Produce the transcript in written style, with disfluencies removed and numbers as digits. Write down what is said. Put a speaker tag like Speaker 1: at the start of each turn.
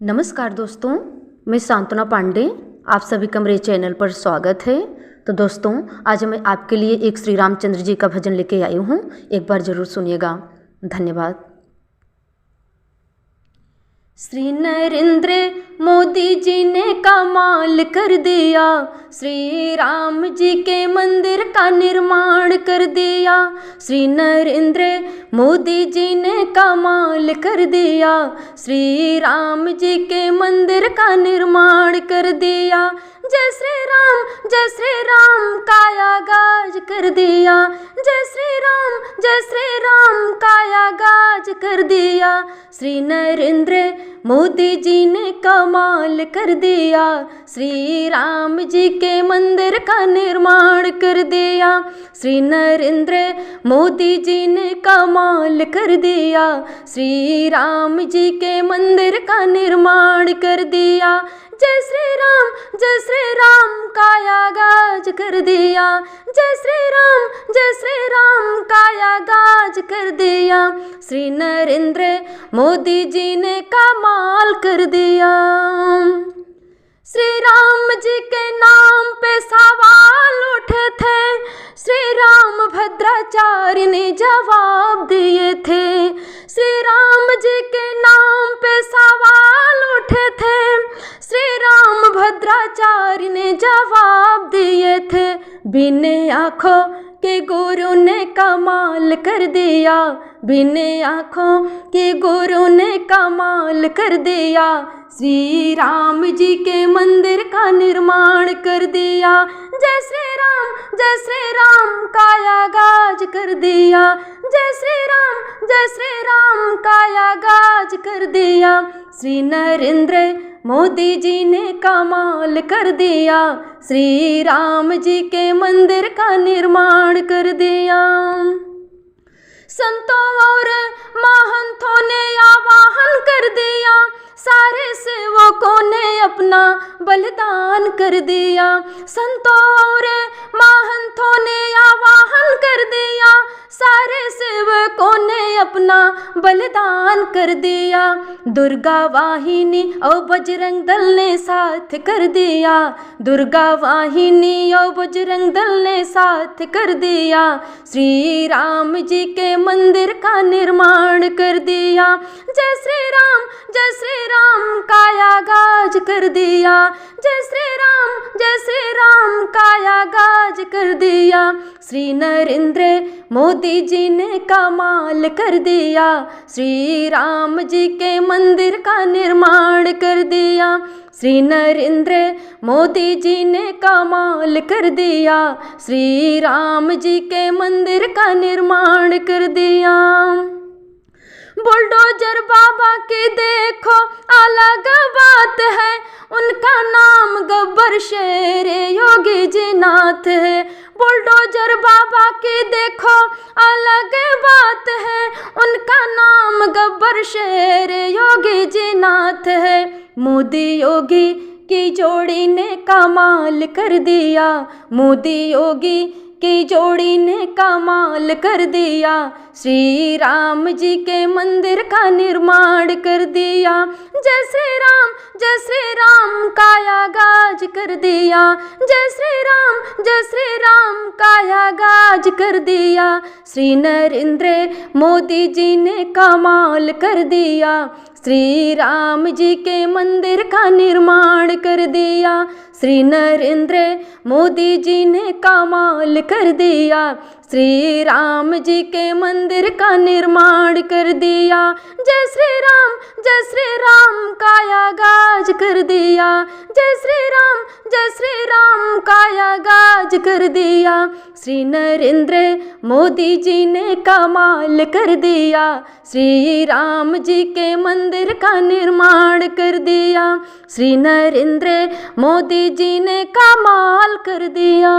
Speaker 1: नमस्कार दोस्तों, मैं सांत्वना पांडे, आप सभी का मेरे चैनल पर स्वागत है। तो दोस्तों, आज मैं आपके लिए एक श्री रामचंद्र जी का भजन लेके आई हूँ, एक बार ज़रूर सुनिएगा। धन्यवाद। श्री नरेंद्र मोदी जी ने कमाल कर दिया, श्री राम जी के मंदिर का निर्माण कर दिया। श्री नरेंद्र मोदी जी ने कमाल कर दिया, श्री राम जी के मंदिर का निर्माण कर दिया। जय श्री राम काया गाज कर दिया, जय श्री राम काया गाज कर दिया। श्री नरेंद्र मोदी जी ने कमाल कर दिया, श्री राम जी के मंदिर का निर्माण कर दिया। श्री नरेंद्र मोदी जी ने कमाल कर दिया, श्री राम जी के मंदिर का निर्माण कर दिया। जय श्री राम काया गाज कर दिया, जय श्री राम काया गाज कर दिया। श्री नरेंद्र मोदी जी ने कमाल कर दिया। श्री राम जी के नाम पे सवाल उठे थे, श्री राम भद्राचार्य ने जवाब दिए थे। श्री राम जी के नाम पे सवाल उठे थे, श्री राम भद्राचार्य ने जवाब दिए थे। बिना आँखों के गुरु ने कमाल कर दिया, बिना आँखों के गुरु ने कमाल कर दिया। श्री राम जी के मंदिर का निर्माण कर दिया। जय श्री राम काया गाज कर दिया, जय श्री राम काया गाज कर दिया। श्री नरेंद्र मोदी जी ने कमाल कर दिया, श्री राम जी के मंदिर का निर्माण कर दिया। संतों और महंतों ने आवाहन कर दिया, सारे सेवकों ने अपना बलिदान कर दिया। संतों और महंतों ने आवाहन कर दिया, सारे सेवकों ने अपना बलिदान कर दिया। दुर्गा वाहिनी और बजरंग दल ने साथ कर दिया, दुर्गा वाहिनी और बजरंग दल ने साथ कर दिया। श्री राम जी के मंदिर का निर्माण कर दिया। जय श्री राम काया गाज कर दिया, जय श्री राम काया गाज कर दिया। श्री नरेंद्र मोदी जी ने कमाल कर दिया, श्री राम जी के मंदिर का निर्माण कर दिया। श्री नरेंद्र मोदी जी ने कमाल कर दिया, श्री राम जी के मंदिर का निर्माण कर दिया। बुलडोजर बाबा की देखो अलग बात है, उनका नाम गब्बर शेर योगी जी नाथ है। बुलडोजर बाबा की देखो अलग बात है, उनका नाम गब्बर शेर योगी जी नाथ है। मोदी योगी की जोड़ी ने कमाल कर दिया, मोदी योगी की जोड़ी ने कमाल कर दिया। श्री राम जी के मंदिर का निर्माण कर दिया। जय श्री राम काया गाज कर दिया, जय श्री राम काया गाज कर दिया। श्री नरेंद्र मोदी जी ने कमाल कर दिया, श्री राम जी के मंदिर का निर्माण कर दिया। श्री नरेंद्र मोदी जी ने कमाल कर दिया, श्री राम जी के मंदिर का निर्माण कर दिया। जय श्री राम काया गाज कर दिया, जय श्री राम काया गाज कर दिया। श्री नरेंद्र मोदी जी ने कमाल कर दिया, श्री राम जी के मंदिर का निर्माण कर दिया। श्री नरेंद्र मोदी जी ने कमाल कर दिया।